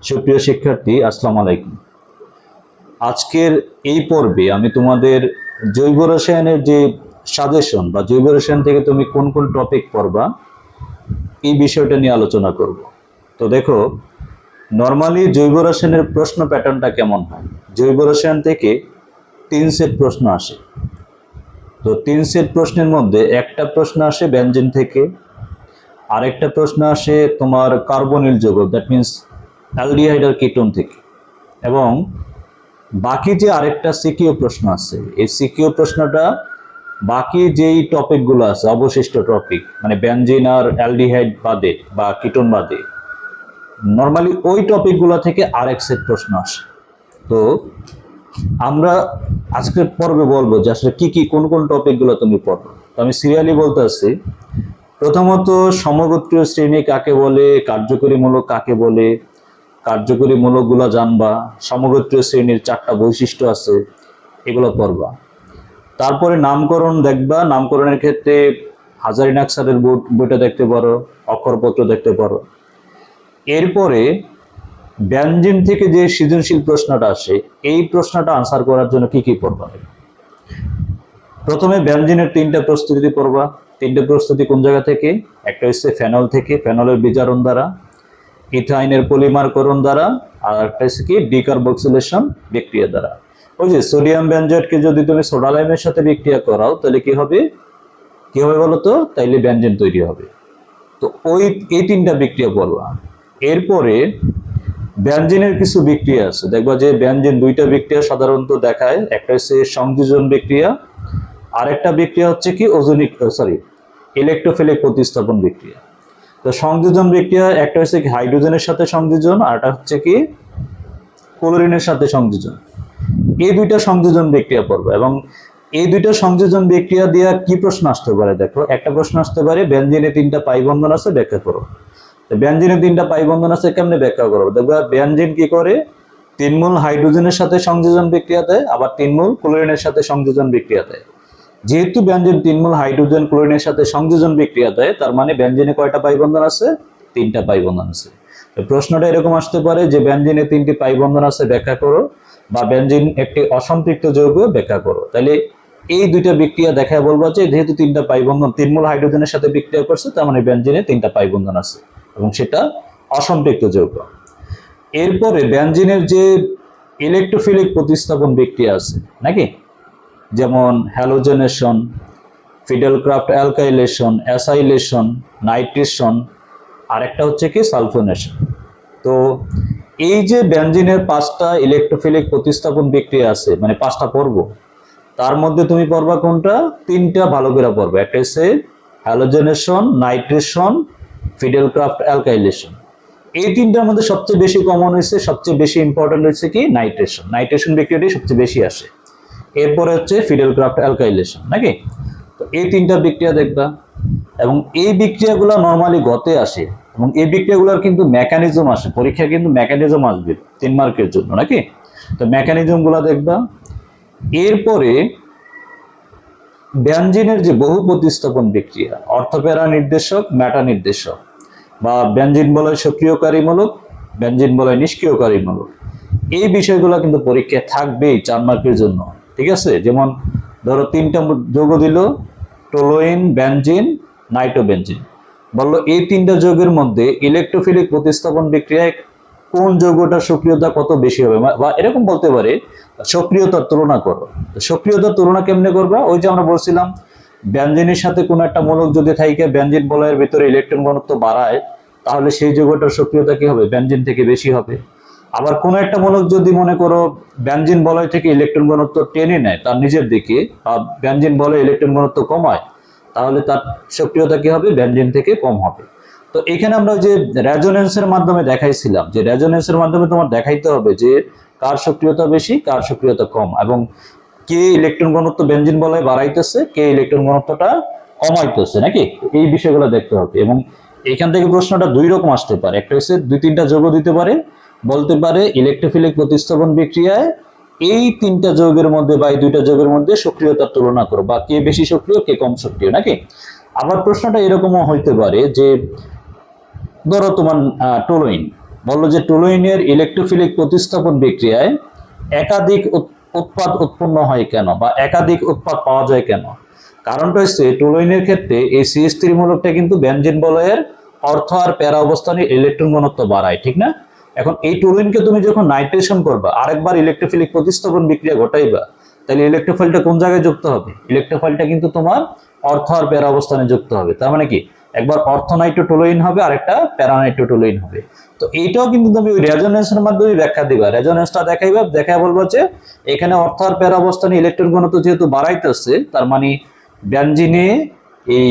সুপ্রিয় শিক্ষার্থী, আসসালামু আলাইকুম। আজকের এই পর্বে আমি তোমাদের জৈব রসায়নের যে সাজেশন বা জৈব রসায়ন থেকে তুমি কোন কোন টপিক পড়বা এই বিষয়টা নিয়ে আলোচনা করব। তো দেখো, নর্মালি জৈব রসায়নের প্রশ্ন প্যাটার্নটা কেমন হয়। জৈব রসায়ন থেকে 3 সেট প্রশ্ন আসে। তো 3 সেট প্রশ্নের মধ্যে একটা প্রশ্ন আসে বেনজিন থেকে, আরেকটা প্রশ্ন আসে তোমার কার্বনিল যৌগ, দ্যাট মিনস অ্যালডিহাইড আর কিটোন থেকে, এবং বাকি যে আরেকটা সিকিউ প্রশ্ন আছে, এই সিকিউ প্রশ্নটা বাকি যেই টপিকগুলো আছে, অবশিষ্ট টপিক মানে বেনজিন আর অ্যালডিহাইড বাদে বা কিটোন বাদে, নর্মালি ওই টপিকগুলো থেকে আরেক সেট প্রশ্ন আসে। তো আমরা আজকের পর্বে বলবো যে আসলে কি কোন কোন টপিকগুলো তুমি পড়ো। তো আমি সিরিয়ালি বলতে আসছি। প্রথমত, সমগোত্রীয় শ্রেণী কাকে বলে, কার্যকরী মূলক কাকে বলে, কার্যকরী মূলকগুলো জানবা, সমগোত্রীয় শ্রেণীর 4টা বৈশিষ্ট্য আছে, এগুলো পড়বা। তারপরে নামকরণ দেখবা। নামকরণের ক্ষেত্রে হাজারি নাকসারের বইটা দেখতে পারো, অক্ষরপত্র দেখতে পারো। এরপরে ব্যঞ্জন থেকে যে সৃজনশীল প্রশ্নটা আসে, এই প্রশ্নটা আনসার করার জন্য কি পড়বা। প্রথমে ব্যঞ্জনের 3টা প্রস্তুতি পড়বা। 3টে প্রস্তুতি কোন জায়গা থেকে? একটা হচ্ছে ফেনল থেকে, ফেনলের বিজারণ দ্বারা, ইথাইনের পলিমারকরণ দ্বারা, আর একটা হচ্ছে কি ডিকার্বক্সিলেশন বিক্রিয়া দ্বারা। ওই যে সোডিয়াম বেনজয়েডকে যদি তুমি সোডা লাইমের সাথে বিক্রিয়া করাও তাহলে কি হবে বলো তো? তাইলে ব্যঞ্জন তৈরি হবে। তো এই 3টা বিক্রিয়া পড়বা। এরপরে ব্যঞ্জনের কিছু বিক্রিয়া আছে, দেখবা যে ব্যঞ্জন 2টা বিক্রিয়া সাধারণত দেখায়। একটা হচ্ছে সংযোজন বিক্রিয়া, আরেকটা বিক্রিয়া হচ্ছে কি ইলেকট্রোফিলিক প্রতিস্থাপন বিক্রিয়া। তো সংযোজন বিক্রিয়া একটা হচ্ছে কি হাইড্রোজেনের সাথে সংযোজন, আর একটা হচ্ছে কি ক্লোরিনের সাথে সংযোজন। এই 2টা সংযোজন বিক্রিয়া পড়বে, এবং এই 2টা সংযোজন বিক্রিয়া দিয়ে কি প্রশ্ন আসতে পারে? দেখো, একটা প্রশ্ন আসতে পারে ব্যঞ্জনে 3টা পাই বন্ধন আছে, ব্যাখ্যা করো। ব্যঞ্জনে 3টা পাই বন্ধন আছে, কেমনে ব্যাখ্যা করো? দেখবা ব্যঞ্জন কি করে 3 মোল হাইড্রোজেনের সাথে সংযোজন বিক্রিয়া দেয়, আবার 3 মোল ক্লোরিনের সাথে সংযোজন বিক্রিয়া দেয়। যেহেতু ব্যঞ্জন 3 মোল হাইড্রোজেন ক্লোরিনের সাথে সংযোজন বিক্রিয়া দেয়, তার মানে ব্যঞ্জনে কয়টা পাই বন্ধন আছে? 3টা পাই বন্ধন আছে। প্রশ্নটা এরকম আসতে পারে যে ব্যঞ্জনে 3টি পাই বন্ধন আছে, ব্যাখ্যা করো, বা ব্যঞ্জন একটি অসম্পৃক্ত যৌগ, ব্যাখ্যা করো। তাহলে এই 2টা বিক্রিয়া দেখায় বলবো যে যেহেতু 3টা পাই বন্ধন 3 মোল হাইড্রোজেনের সাথে বিক্রিয়া করছে, তার মানে ব্যঞ্জনে 3টা পাই বন্ধন আছে এবং সেটা অসম্পৃক্ত যৌগ। এরপরে ব্যঞ্জনের যে ইলেকট্রোফিলিক প্রতিস্থাপন বিক্রিয়া আছে নাকি, যেমন হ্যালোজেনেশন, ফিডেলক্রাফট অ্যালকাইলেশন, অ্যাসাইলেশন, নাইট্রেশন, আর একটা হচ্ছে কি সালফোনেশন। তো এই যে ব্যঞ্জনের 5টা ইলেকট্রোফিলিক প্রতিস্থাপন বিক্রিয়া আছে, মানে 5টা পর্ব, তার মধ্যে তুমি পড়বা কোনটা? 3টা ভালো করে পড়বে। একটা হচ্ছে হ্যালোজেনেশন, নাইট্রেশন, ফিডেলক্রাফট অ্যালকাইলেশন। এই 3টার মধ্যে সবচেয়ে বেশি কমন হয়েছে, সবচেয়ে বেশি ইম্পর্টেন্ট হচ্ছে কি নাইট্রেশন। নাইট্রেশন বিক্রিয়াটি সবচেয়ে বেশি আসে। এরপরে হচ্ছে ফিডেলক্রাফট অ্যালকাইলেশন নাকি। তো এই 3টা বিক্রিয়া দেখবা, এবং এই বিক্রিয়াগুলো নর্মালি গতে আসে, এবং এই বিক্রিয়াগুলোর কিন্তু মেকানিজম আসে পরীক্ষায়, কিন্তু মেকানিজম আসবে 3 মার্কের জন্য নাকি। তো মেকানিজম গুলা দেখবা। এরপরে ব্যঞ্জনের যে বহু প্রতিস্থাপন বিক্রিয়া, অর্থপ্যারা নির্দেশক, মেটা নির্দেশক, বা ব্যঞ্জন বলয় সক্রিয়কারীমূলক, ব্যঞ্জন বলয় নিষ্ক্রিয়কারীমূলক, এই বিষয়গুলো কিন্তু পরীক্ষায় থাকবেই 4 মার্কের জন্য। ঠিক আছে? যেমন ধরো 3টা যৌগ দিল, টোলোইন, বেনজিন, নাইট্রোবেনজিন। বললো এই 3টা যৌগের মধ্যে ইলেকট্রোফিলিক প্রতিস্থাপন বিক্রিয়ায় কোন যৌগটার সক্রিয়তা কত বেশি হবে, বা এরকম বলতে পারে সক্রিয়তার তুলনা করো। সক্রিয়তার তুলনা কেমনে করবা? ওই যে আমরা বলছিলাম ব্যঞ্জনের সাথে কোন একটা মূলক যদি থাকে ব্যঞ্জন বলয়ের ভিতরে ইলেকট্রন ঘনত্ব বাড়ায়, তাহলে সেই যৌগটার সক্রিয়তা কি হবে? ব্যঞ্জন থেকে বেশি হবে। আবার কোন একটা মূলক যদি মনে করো ব্যঞ্জন বলয় থেকে ইলেকট্রন ঘনত্ব টেনে নেয় তার নিজের দিকে, ব্যঞ্জন বলয় ইলেকট্রন ঘনত্ব কমায়, তাহলে তার সক্রিয়তা কি হবে? ব্যঞ্জন থেকে কম হবে। তো এখানে আমরা যে রেজোনেন্সের মাধ্যমে দেখাইছিলাম, যে রেজোনেন্সের মাধ্যমে তোমার দেখাইতে হবে যে কার সক্রিয়তা বেশি, কার সক্রিয়তা কম, এবং কে ইলেকট্রন ঘনত্ব ব্যঞ্জন বলয় বাড়াইতেছে, কে ইলেকট্রন ঘনত্বটা কমাইতেছে নাকি। এই বিষয়গুলো দেখতে হবে। এবং এখান থেকে প্রশ্নটা 2 রকম আসতে পারে। একটা হচ্ছে 2-3টা যৌগ দিতে পারে, বলতে পারে ইলেকট্রোফিলিক প্রতিস্থাপন বিক্রিয়ায় এই 3টা যৌগের মধ্যে বা এই 2টা যৌগের মধ্যে সক্রিয়তার তুলনা করো, বা কে বেশি সক্রিয়, কে কম সক্রিয় নাকি। আবার প্রশ্নটা এরকমও হইতে পারে যে ধরো তোমার টোলোইন, বললো যে টুলুইনের ইলেকট্রোফিলিক প্রতিস্থাপন বিক্রিয়ায় একাধিক উৎপাদ উৎপন্ন হয় কেন, বা একাধিক উৎপাদ পাওয়া যায় কেন? কারণটা হচ্ছে টুলুইনের ক্ষেত্রে এই CH3 মূলকটা কিন্তু বেনজিন বলয়ের অর্থ আর প্যারা অবস্থানে ইলেকট্রন ঘনত্ব বাড়ায়, ঠিক না? এখন এই টুলুইনকে তুমি যখন নাইট্রেশন করবা, আরেকবার ইলেকট্রোফিলিক প্রতিস্থাপন বিক্রিয়া ঘটাইবা, তাহলে ইলেকট্রোফাইলটা কোন জায়গায় যুক্ত হবে? ইলেকট্রোফাইলটা কিন্তু তোমার অর্থ আর প্যারা অবস্থানে যুক্ত হবে। তার মানে কি, একবার অর্থনাইট্রোটুলুইন হবে আর একটা প্যারানাইট্রোটুলুইন হবে। তো এইটাও কিন্তু তুমি ওই রেজোনেন্সের মাধ্যমে ব্যাখ্যা দিবা। রেজোনেন্সটা দেখাইবা, দেখায় বলবো যে এখানে অর্থ আর প্যারা অবস্থানে ইলেকট্রন ঘনত্ব যেহেতু বাড়াইতেছে, তার মানে বেনজিনে এই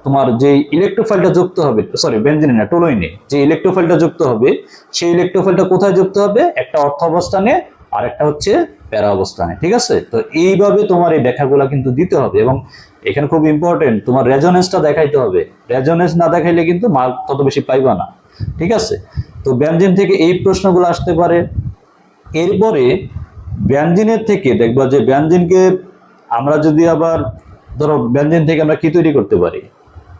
তোমার যে ইলেকট্রোফাইলটা যুক্ত হবে, সরি বেনজিনে না, টুলুইনে যে ইলেকট্রোফাইলটা যুক্ত হবে, সেই ইলেকট্রোফাইলটা কোথায় যুক্ত হবে? একটা অর্থ অবস্থানে আর একটা হচ্ছে প্যারা অবস্থানে, ঠিক আছে? তো এইভাবে তোমার এই ব্যাখ্যাগুলো কিন্তু দিতে হবে, এবং এখানে খুব ইম্পর্টেন্ট তোমার রেজোনেন্সটা দেখাইতে হবে। রেজোনেন্স না দেখাইলে কিন্তু মার্ক তত বেশি পাইবা না, ঠিক আছে? তো বেনজিন থেকে এই প্রশ্নগুলো আসতে পারে। এরপরে বেনজিনের থেকে দেখবা যে বেনজিনকে আমরা যদি আবার ধরো বেনজিন থেকে আমরা কি তৈরি করতে পারি?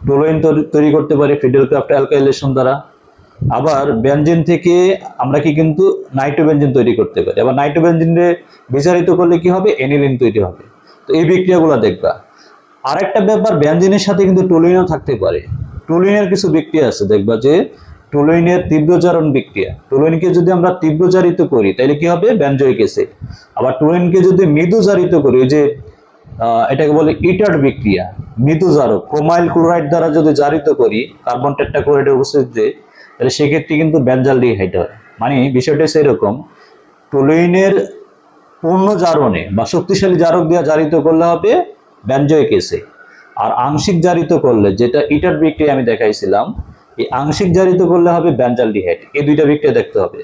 টুলুইন তৈরি করতে পারি ফিডেলক্রাফট অ্যালকাইলেশন দ্বারা। আবার বেনজিন থেকে আমরা কি কিন্তু নাইট্রোবেনজিন তৈরি করতে পারি। আবার নাইট্রোবেনজিনে বিজারিত করলে কি হবে? এনিলিন তৈরি হবে। তো এই বিক্রিয়াগুলো দেখবা। আরেকটা ব্যাপার, বেনজিনের সাথে কিন্তু টুলুইনও থাকতে পারে। টুলুইনের কিছু বিক্রিয়া আছে, দেখবা যে টুলুইনের তীব্রজারণ বিক্রিয়া। টুলুইনকে যদি আমরা তীব্রজারিত করি তাহলে কি হবে? Benzoic acid. আবার টুলুইনকে যদি মৃদুজারিত করি, যে এটাকে বলে ইটার্ড বিক্রিয়া, মৃদুজারক ক্রোমাইল ক্লোরাইড দ্বারা যদি জারিত করি কার্বন টেট্রাক্লোরাইডের উপস্থিতিতে, তাহলে সেক্ষেত্রে কিন্তু বেনজালডিহাইড হয়। মানে বিষয়টা সেরকম, টুলুইনের পূর্ণ জারণে বা শক্তিশালী জারক দিয়ে জারিত করলে হবে বেনজোইক অ্যাসিড, আর আংশিক জারিত করলে, যেটা ইটার বিক্রিয়া আমি দেখাইছিলাম, এই আংশিক জারিত করলে হবে বেনজালডিহাইড। এই দুইটা বিক্রিয়া দেখতে হবে।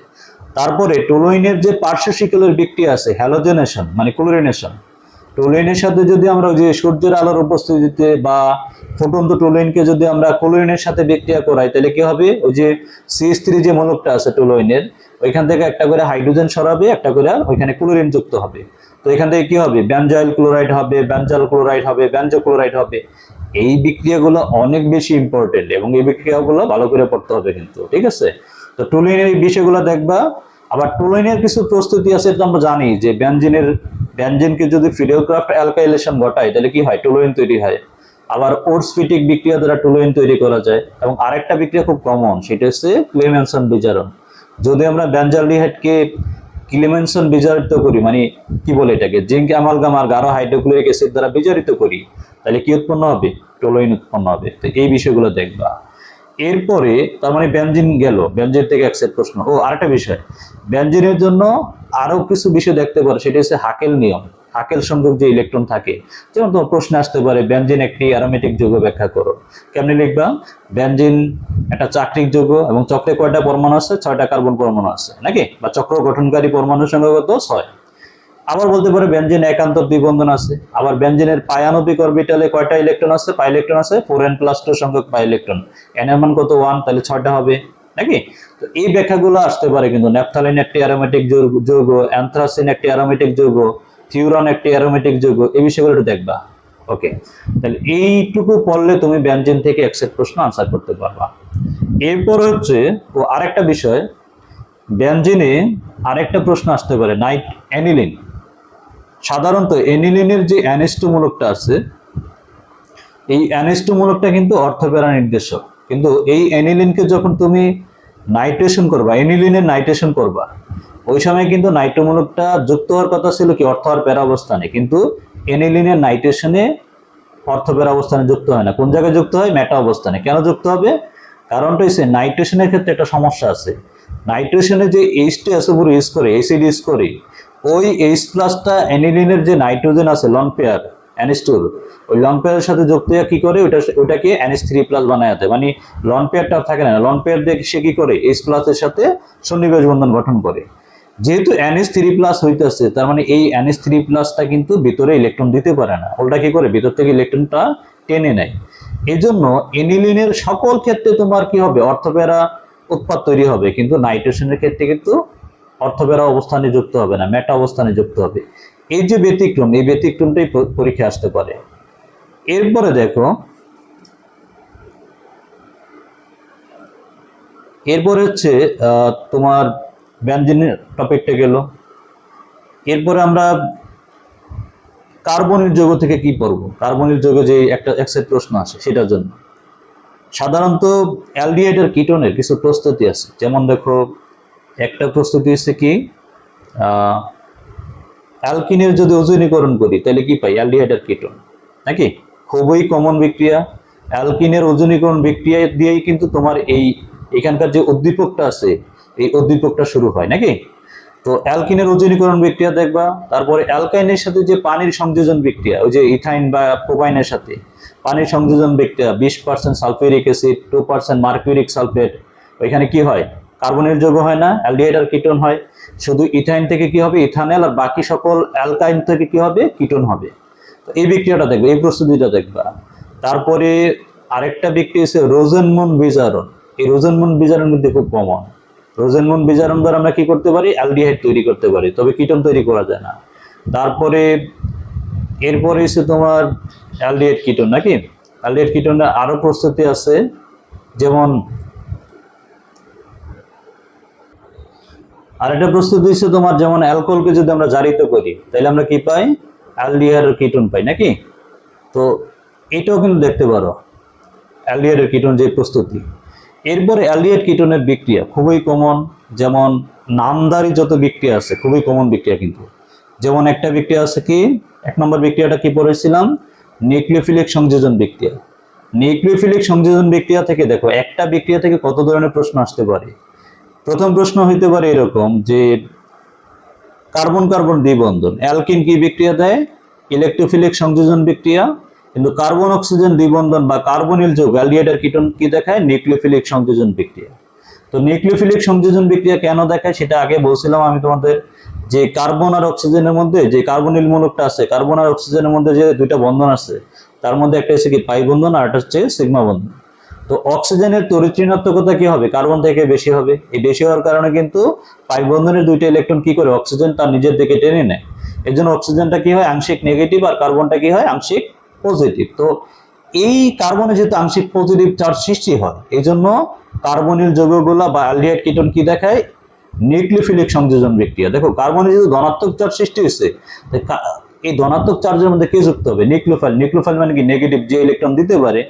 তারপরে টুলুইনের যে পার্শ্ব শিকলের বিক্রিয়া আছে, হ্যালোজেনেশন মানে ক্লোরিনেশন। টুলুইনের সাথে যদি আমরা ওই যে সূর্যের আলোর উপস্থিতিতে বা ফুটন্ত টুলুইনকে যদি আমরা ক্লোরিনের সাথে বিক্রিয়া করাই, তাহলে কি হবে? ওই যে CH3 যে মূলকটা আছে টুলুইনের, ওইখান থেকে একটা করে হাইড্রোজেন সরাবে, একটা করে ওইখানে ক্লোরিন যুক্ত হবে। তো এখান থেকে কি হবে? বেনজয়েল ক্লোরাইড হবে, বেনজাল ক্লোরাইড হবে, বেনজো ক্লোরাইড হবে। এই বিক্রিয়াগুলো অনেক বেশি ইম্পর্টেন্ট, এবং এই বিক্রিয়াগুলো ভালো করে পড়তে হবে কিন্তু, ঠিক আছে? তো টুলুইনের এই বিষয়গুলো দেখবা। আবার টুলুইনের কিছু প্রস্তুতি আছে, এটা আমরা জানি যে বেনজিনকে যদি ফিডেলক্রাফট অ্যালকাইলেশন ঘটায় তাহলে কি হয়? টুলুইন তৈরি হয়। আবার ওর্টস-ফিটিক বিক্রিয়া দ্বারা টুলুইন তৈরি করা যায়। এবং আরেকটা বিক্রিয়া খুব কমন, সেটা হচ্ছে ক্লেমেনসন বিজারণ। যদি আমরা বেনজালডিহাইডকে ক্লেমেনসন বিজারিত করি, মানে কি বলে এটাকে, জিঙ্ক অ্যামালগাম আর গাঢ় হাইড্রোক্লোরিক অ্যাসিড দ্বারা বিজারিত করি, তাহলে কি উৎপন্ন হবে? টুলুইন উৎপন্ন হবে। তো এই বিষয়গুলো দেখবা। এরপরে তার মানে বেনজিন গেল, বেনজিন থেকে অ্যাকসেপ্ট প্রশ্ন। ও আরেকটা বিষয়, বেনজিনের জন্য আরো কিছু বিষয় দেখতে পারে, সেটা হচ্ছে হাকেল নিয়ম। হাকেল সংযোগ যে ইলেকট্রন থাকে, যেমন তোমার প্রশ্ন আসতে পারে বেনজিন একটি অ্যারোমেটিক যৌগ ব্যাখ্যা করো। কেমনে লিখবা? বেনজিন একটা চাক্রিক যৌগ, এবং চক্রে কয়টা পরমাণু আছে? 6টা কার্বন পরমাণু আছে নাকি? বা চক্র গঠনকারী পরমাণুর সংখ্যা কত? 6। আবার বলতে পারে বেনজিন একান্তর দ্বিবন্ধন আছে। আবার বেনজিনের পায়ানবিক অরবিটালে কয়টা ইলেকট্রন আছে? পাই ইলেকট্রন আছে। 4n+2 সংখ্যক পাই ইলেকট্রন। n এর মান কত? 1, তাহলে 6টা হবে নাকি? তো এই ব্যাখ্যাগুলো আসতে পারে কিন্তু। ন্যাপথালিন একটি অ্যারোমেটিক যৌগ, অ্যানথ্রাসিন একটি অ্যারোমেটিক যৌগ, থিউরন একটি অ্যারোমেটিক যৌগ। এই বিষয়গুলো একটু দেখবা। ওকে, তাহলে এইটুকু পড়লে তুমি বেনজিন থেকে অ্যাকসেপ্ট প্রশ্ন আনসার করতে পারবা। এরপর হচ্ছে আরেকটা বিষয়, বেনজিনে আরেকটা প্রশ্ন আসতে পারে, অ্যানিলিন। সাধারণত অ্যানিলিনের যে NH2 মূলকটা আছে, এই NH2 মূলকটা কিন্তু অর্থপ্যারা নির্দেশক। কিন্তু এই অ্যানিলিনকে যখন তুমি নাইট্রেশন করবা, অ্যানিলিনের নাইট্রেশন করবা, ওই সময় কিন্তু নাইট্রো মূলকটা যুক্ত হওয়ার কথা ছিল কি? অর্থ আর প্যারা অবস্থানে। কিন্তু অ্যানিলিনের নাইট্রেশনে অর্থ প্যারা অবস্থানে যুক্ত হয় না। কোন জায়গায় যুক্ত হয়? মেটা অবস্থানে। কেন যুক্ত হবে? কারণটা হচ্ছে নাইট্রেশনের ক্ষেত্রে একটা সমস্যা আছে। নাইট্রেশনে যে H2 অ্যাসোবর ইউজ করে, অ্যাসিড ইউজ করে, ওই H+টা অ্যানিলিনের যে নাইট্রোজেন আছে লন পেয়ার NH2, ওই লন পেয়ারের সাথে যুক্ত হয়ে কি করে? ওটাকে NH3+ বানায় দেয়। মানে লন পেয়ারটা থাকে না, লন পেয়ার দিয়ে সে কি করে? H+ এর সাথে সন্নিবেশ বন্ধন গঠন করে। যেহেতু NH3+ হইতেছে, তার মানে এই NH3+টা কিন্তু ভিতরে ইলেকট্রন দিতে পারে না। ওটা কি করে? ভিতর থেকে ইলেকট্রনটা টেনে নেয়। এজন্য অ্যানিলিনের সকল ক্ষেত্রে তোমার কি হবে? অর্থপ্যারা উৎপাদ তৈরি হবে, কিন্তু নাইট্রেশনের ক্ষেত্রে কিন্তু অর্থপ্যারা অবস্থানে যুক্ত হবে না, মেটা অবস্থানে যুক্ত হবে। এই যে ব্যতিক্রম, এই ব্যতিক্রমটাই পরীক্ষা আসতে পারে। এরপরে দেখো, এরপরে হচ্ছে তোমার বেনজিনের টপিকটা গেল। এরপরে আমরা কার্বনিল যৌগ থেকে কি পড়বো? কার্বনিল যৌগ যে একটা এক্সের প্রশ্ন আসে সেটার জন্য সাধারণত অ্যালডিহাইড আর কিটোনের কিছু প্রস্তুতি আছে। যেমন দেখো, একটা প্রস্তুতি হচ্ছে কি, অ্যালকিনের যদি ওজনীকরণ করি তাহলে কি পাই? অ্যালডিহাইড আর কিটোন, নাকি? খুবই কমন বিক্রিয়া। অ্যালকিনের ওজনীকরণ বিক্রিয়া দিয়েই কিন্তু তোমার এখানকার যে উদ্দীপকটা আছে এই উদ্দীপকটা শুরু হয়, নাকি? তো অ্যালকিনের ওজনীকরণ বিক্রিয়া দেখবা। তারপরে অ্যালকাইনের সাথে যে পানির সংযোজন বিক্রিয়া, ওই যে ইথাইন বা প্রোপাইনের সাথে পানির সংযোজন বিক্রিয়া, 20% সালফিউরিক অ্যাসিড, 2% মার্কিউরিক সালফেট, ওইখানে কি হয়? কার্বনের যৌগ হয় না, অ্যালডিহাইড আর কিটোন হয়। শুধু ইথাইন থেকে কি হবে? ইথানল। আর বাকি সকল অ্যালকাইন থেকে কি হবে? কিটোন হবে। তো এই বিক্রিয়াটা দেখবে, এই প্রস্তুতিটা দেখবা। তারপরে আরেকটা বিক্রিয়া হচ্ছে রোজেনমুন বিজারণ। এই রোজেনমুন বিজারণ কিন্তু খুব কমন। রোজেনমুন বিজারণ দ্বারা আমরা কি করতে পারি? অ্যালডিহাইড তৈরি করতে পারি, তবে কিটোন তৈরি করা যায় না। তারপরে এরপরে হচ্ছে তোমার অ্যালডিহাইড কিটোন, নাকি? অ্যালডিহাইড কিটোনের আরো প্রস্তুতি আছে। যেমন আরেকটা প্রস্তুতি হচ্ছে তোমার, যেমন অ্যালকোহলকে যদি আমরা জারিত করি তাহলে আমরা কি পাই? অ্যালডিহাইড কিটোন পাই, নাকি? তো এটাও কিন্তু দেখতে পারো, অ্যালডিহাইড কিটোন যে প্রস্তুতি। এরপরে অ্যালডিহাইড কিটোনের বিক্রিয়া খুবই কমন। যেমন নামধারী যত বিক্রিয়া আছে খুবই কমন বিক্রিয়া কিন্তু। যেমন একটা বিক্রিয়া আছে কি, 1 নম্বর বিক্রিয়াটা কি পড়েছিলাম? নিউক্লিওফিলিক সংযোজন বিক্রিয়া। নিউক্লিওফিলিক সংযোজন বিক্রিয়া থেকে দেখো, একটা বিক্রিয়া থেকে কত ধরনের প্রশ্ন আসতে পারে। প্রথম প্রশ্ন হইতে পারে এরকম যে, কার্বন কার্বন দ্বিবন্ধন, অ্যালকিন কি বিক্রিয়া দেয়? ইলেকট্রোফিলিক সংযোজন বিক্রিয়া। কিন্তু কার্বন অক্সিজেন দ্বিবন্ধন বা কার্বনিল যৌগ অ্যালডিহাইড আর কিটোন কি দেখায়? নিউক্লিওফিলিক সংযোজন বিক্রিয়া। তো নিউক্লিওফিলিক সংযোজন বিক্রিয়া কেন দেখায় সেটা আগে বলছিলাম আমি তোমাদের, যে কার্বন আর অক্সিজেনের মধ্যে যে কার্বনিল মূলকটা আছে, কার্বন আর অক্সিজেনের মধ্যে যে দুইটা বন্ধন আছে, তার মধ্যে একটা হচ্ছে কি পাই বন্ধন আর একটা হচ্ছে সিগমা বন্ধন। তো অক্সিজেনের তড়িৎ ঋণাত্মকতা কি হবে? কার্বন থেকে বেশি হবে। এই বেশি হওয়ার কারণে কিন্তু পাই বন্ধনের দুইটা ইলেকট্রন কি করে? অক্সিজেন তার নিজের দিকে টেনে নেয়। এর জন্য অক্সিজেনটা কি হয়? আংশিক নেগেটিভ, আর কার্বনটা কি হয়? আংশিক পজিটিভ। তো এই কার্বনে যেহেতু আংশিক পজিটিভ চার্জ সৃষ্টি হয়, এই জন্য কার্বনিল যৌগগুলা বা অ্যালডিহাইড কিটোন কি দেখায়? নিউক্লিওফিলিক সংযোজন বিক্রিয়া। দেখো, কার্বনে যেহেতু ধনাত্মক চার্জ সৃষ্টি হয়েছে, এই ধনাত্মক চার্জের মধ্যে কে যুক্ত হবে? নিউক্লিওফাইল। নিউক্লিওফাইল মানে কি? নেগেটিভ, যে ইলেকট্রন দিতে পারে।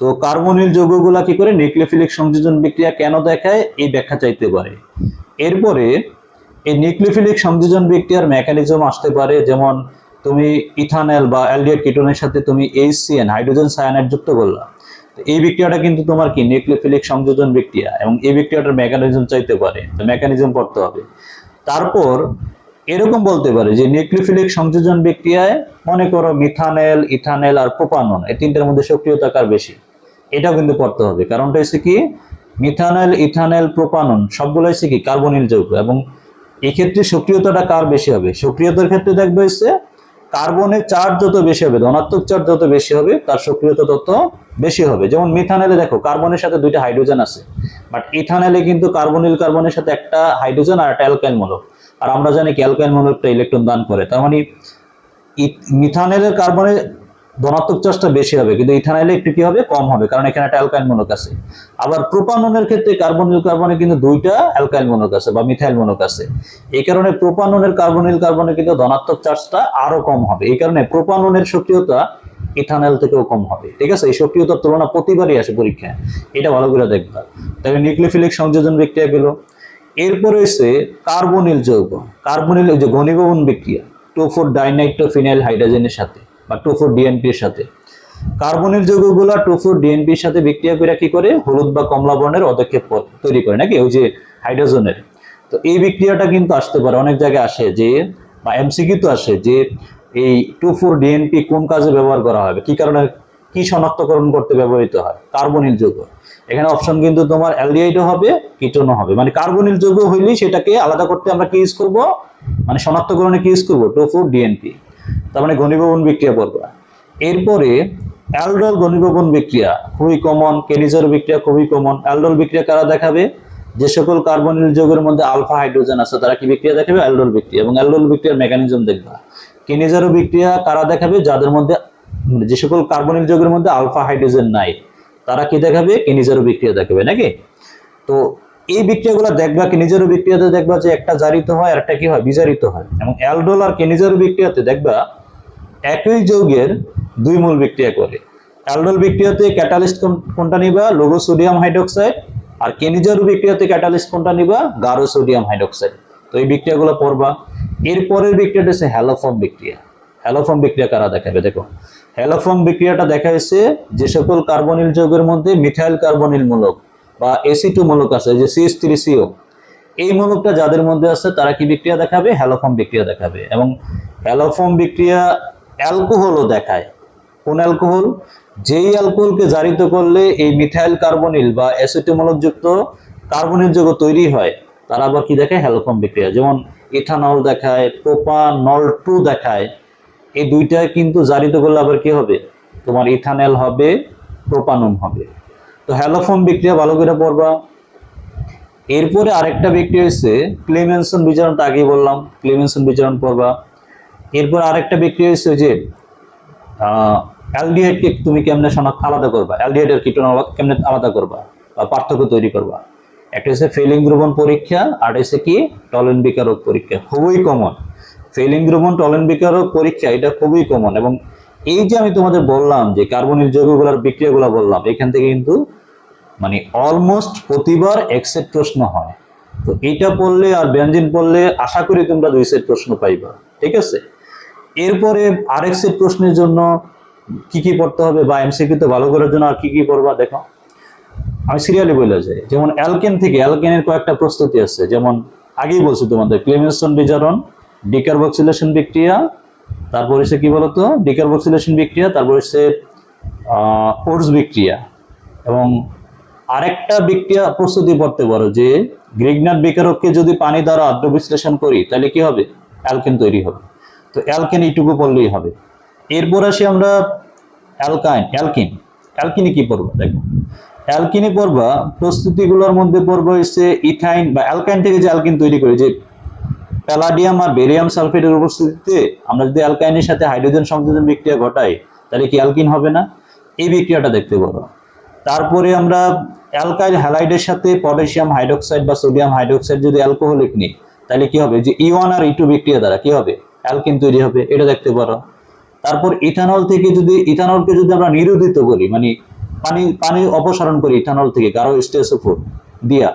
তো কার্বনিল যৌগগুলা কি করে? নিউক্লিওফিলিক সংযোজন বিক্রিয়া কেন দেখায় এই ব্যাখ্যা চাইতে পারে। এরপরে এই নিউক্লিওফিলিক সংযোজন বিক্রিয়ার মেকানিজম আসতে পারে। যেমন তুমি ইথানল বা অ্যালডিহাইড কিটোনের সাথে তুমি HCN হাইড্রোজেন সায়ানাইড যুক্ত করলা, এই বিক্রিয়াটা কিন্তু তোমার কি? নিউক্লিওফিলিক সংযোজন বিক্রিয়া। এবং এই বিক্রিয়াটার মেকানিজম চাইতে পারে, তো মেকানিজম পড়তে হবে। তারপর এরকম বলতে পারে যে নিউক্লিওফিলিক সংযোজন বিক্রিয়ায় মনে করো মিথানল, ইথানল আর প্রোপানন, এই তিনটার মধ্যে সক্রিয়তা কার বেশি, এটাও কিন্তু পড়তে হবে। কারণটা হচ্ছে কি, মিথানল, ইথানল, প্রোপানন সবগুলো হচ্ছে কি? কার্বনিল যৌগ। এবং এই ক্ষেত্রে সক্রিয়তাটা কার বেশি হবে? সক্রিয়তার ক্ষেত্রে দেখবে হচ্ছে কার্বনের চার্জ যত বেশি হবে, ধনাত্মক চার্জ যত বেশি হবে, তার সক্রিয়তা তত বেশি হবে। যেমন মিথানলে দেখো, কার্বনের সাথে দুইটা হাইড্রোজেন আছে, বাট ইথানলে কিন্তু কার্বনিল কার্বনের সাথে একটা হাইড্রোজেন আর একটা অ্যালকাইল মূলক। আর আমরা জানি কি অ্যালকাইল মূলকটা ইলেকট্রন দান করে। তার মানে মিথানলের কার্বনের ধনাত্মক চার্জটা বেশি হবে, কিন্তু ইথানলে একটু কি হবে? কম হবে, কারণ এখানে একটা অ্যালকাইল মূলক আছে। আবার প্রোপাননের ক্ষেত্রে কার্বনিল কার্বনে কিন্তু দুইটা অ্যালকাইল মূলক আছে বা মিথাইল মূলক আছে। এই কারণে প্রোপাননের কার্বনিল কার্বনে কিন্তু ধনাত্মক চার্জটা আরো কম হবে। এই কারণে প্রোপাননের সক্রিয়তা ইথানল থেকেও কম হবে। ঠিক আছে, এই সক্রিয়তার তুলনা প্রতিবারই আসে পরীক্ষায়, এটা ভালো করে দেখবা। তবে নিউক্লিওফিলিক সংযোজন বিক্রিয়া গেল। এরপরে হচ্ছে কার্বনিল যৌগ। কার্বনিল যে ঘনীভবন বিক্রিয়া 2,4 ডাইনাইট্রোফিনাইল হাইড্রোজেনের সাথে বা 2,4 ডিএনপি এর সাথে। কার্বনিল যৌগগুলা 2,4 ডিএনপি এর সাথে বিক্রিয়া করে কি করে? হলুদ বা কমলা বর্ণের অদক্ষেপ পথ তৈরি করে, নাকি? ওই যে হাইড্রোজেনের। তো এই বিক্রিয়াটা কিন্তু আসতে পারে, অনেক জায়গায় আসে যে, বা এমসিকিউ তো আসে যে, এই 2,4 ডিএনপি কোন কাজে ব্যবহার করা হবে, কি কারণে, কি শনাক্তকরণ করতে ব্যবহৃত হয়? কার্বনিল যৌগ। এখানে অপশন কিন্তু তোমার অ্যালডিহাইডও হবে, কিটোনও হবে। মানে কার্বনিল যৌগ হইলেই সেটাকে আলাদা করতে আমরা কি ইউজ করব? মানে শনাক্তকরণে কি ইউজ করব? 2,4 ডিএনপি। তার মানে ঘনীভবন বিক্রিয়া করবো। এরপরে অ্যালডল ঘনীভবন বিক্রিয়া খুবই কমন, কেনিজার বিক্রিয়া খুবই কমন। অ্যালডল বিক্রিয়া কারা দেখাবে? যে সকল কার্বনিল যৌগের মধ্যে আলফা হাইড্রোজেন আছে তারা কি বিক্রিয়া দেখাবে? অ্যালডল বিক্রিয়া। এবং অ্যালডল বিক্রিয়ার মেকানিজম দেখবা। কেনিজার বিক্রিয়া কারা দেখাবে? যাদের মধ্যে, যে সকল কার্বনিল যৌগের মধ্যে আলফা হাইড্রোজেন নাই, তারা কি দেখাবে? কেনিজার বিক্রিয়া দেখাবে, নাকি? তো এই বিক্রিয়াগুলো দেখবা কেনিজারু বিক্রিয়াতে দেখবা যে একটা জারিত হয় আর একটা কি হয় বিজারিত হয়, এবং অ্যালডোল আর কেনিজারু বিক্রিয়াতে দেখবা একই যৌগের দুই মূল বিক্রিয়া করে। অ্যালডোল বিক্রিয়াতে ক্যাটালিস্ট কোনটা নিবা, লোগো সোডিয়াম হাইড্রোক্সাইড, আর কেনিজারু বিক্রিয়াতে ক্যাটালিস্ট কোনটা নিবা, গাঢ় সোডিয়াম হাইড্রোক্সাইড। তো এই বিক্রিয়াগুলো পড়বা। এরপরের বিক্রিয়াটা হচ্ছে হ্যালোফর্ম বিক্রিয়া। হ্যালোফর্ম বিক্রিয়া কারা দেখাবে? দেখো, হ্যালোফর্ম বিক্রিয়াটা দেখা যাচ্ছে যে সকল কার্বনিল যৌগের মধ্যে মিথাইল কার্বনিল মূলক বা Ac2 মূলক আছে, যে CH3CO, এই মূলকটা যাদের মধ্যে আছে তারা কি বিক্রিয়া দেখাবে? হ্যালোফর্ম বিক্রিয়া দেখাবে। এবং হ্যালোফর্ম বিক্রিয়া অ্যালকোহলও দেখায়। কোন অ্যালকোহল? যেই অ্যালকোহলকে জারিত করলে এই মিথাইল কার্বনিল বা অ্যাসিটোমূলক যুক্ত কার্বনিল যৌগ তৈরি হয়, তারা আবার কি দেখায়? হ্যালোফর্ম বিক্রিয়া। যেমন ইথানল দেখায়, প্রোপানল 2 দেখায়। এই দুইটা কিন্তু জারিত করলে আবার কি হবে? তোমার ইথানল হবে, প্রোপানন হবে। তো হ্যালোফর্ম বিক্রিয়া ভালো করে পড়বা। এরপরে আরেকটা বিক্রিয়া হচ্ছে ক্লেমেনসন বিজারণটা, আগেই বললাম, ক্লেমেনসন বিজারণ পড়বা। এরপর আরেকটা বিক্রিয়া হচ্ছে যে অ্যালডিহাইডকে তুমি কেমনে আলাদা করবা, অ্যালডিহাইড আর কিটোন কেমনে আলাদা করবা বা পার্থক্য তৈরি করবা। একটা হচ্ছে ফেলিং দ্রবণ পরীক্ষা, আর হচ্ছে কি টলেন বিকারক পরীক্ষা। খুবই কমন ফেলিং দ্রবণ টলেন বিকারক পরীক্ষা, এটা খুবই কমন। এবং এই যে আমি তোমাদের বললাম যে কার্বনিল যৌগগুলোর বিক্রিয়াগুলো বললাম, এখান থেকে কিন্তু মানে অলমোস্ট প্রতিবার এক সেট প্রশ্ন হয়। তো এইটা পড়লে আর বেনজিন পড়লে আশা করি তোমরা 2 সেট প্রশ্ন পাইবা, ঠিক আছে। এরপরে আরেক সেট প্রশ্নের জন্য কি কি পড়তে হবে বা এমসিকিউ তে ভালো করার জন্য আর কি কি পড়বা দেখো, আমি সিরিয়ালি বলে যাই। যেমন অ্যালকেন থেকে অ্যালকেনের কয়েকটা প্রস্তুতি আছে, যেমন আগেই বলছি তোমাদের ক্লেমেনসন বিজারণ, ডিকার্বক্সিলেশন বিক্রিয়া, তারপর হচ্ছে কি বলতো ডিকার্বক্সিলেশন বিক্রিয়া, তারপর হচ্ছে ওর্স বিক্রিয়া। এবং আরেকটা বিক্রিয়া প্রস্তুতি পড়তে পারো যে গ্রিগনার বিকারককে যদি পানি দ্বারা আদ্র বিশ্লেষণ করি তাহলে কি হবে? অ্যালকেন তৈরি হবে। তো অ্যালকেন এইটুকু পড়লেই হবে। এরপর আসি আমরা অ্যালকিনে কি পড়বো দেখো, অ্যালকিনে পড়বা প্রস্তুতিগুলোর মধ্যে পড়বো হচ্ছে ইথাইন বা অ্যালকাইন থেকে যে অ্যালকিন তৈরি করে, যে প্যালাডিয়াম আর বেরিয়াম সালফেটের উপস্থিতিতে আমরা যদি অ্যালকাইনের সাথে হাইড্রোজেন সংযোজন বিক্রিয়া ঘটাই তাহলে কি অ্যালকিন হবে না? এই বিক্রিয়াটা দেখতে পারো। তারপরে আমরা অ্যালকাইল হ্যালাইডের সাথে পটাশিয়াম হাইড্রোক্সাইড বা সোডিয়াম হাইড্রোক্সাইড যদি অ্যালকোহলিক নিই তাহলে কি হবে? যে E1 আর E2 বিক্রিয়া দ্বারা কি হবে? অ্যালকিন তৈরি হবে, এটা দেখতে পারো। তারপর ইথানলকে যদি আমরা নিরোধিত করি, মানে পানি অপসারণ করি ইথানল থেকে গাঢ় H2SO4 দিয়া,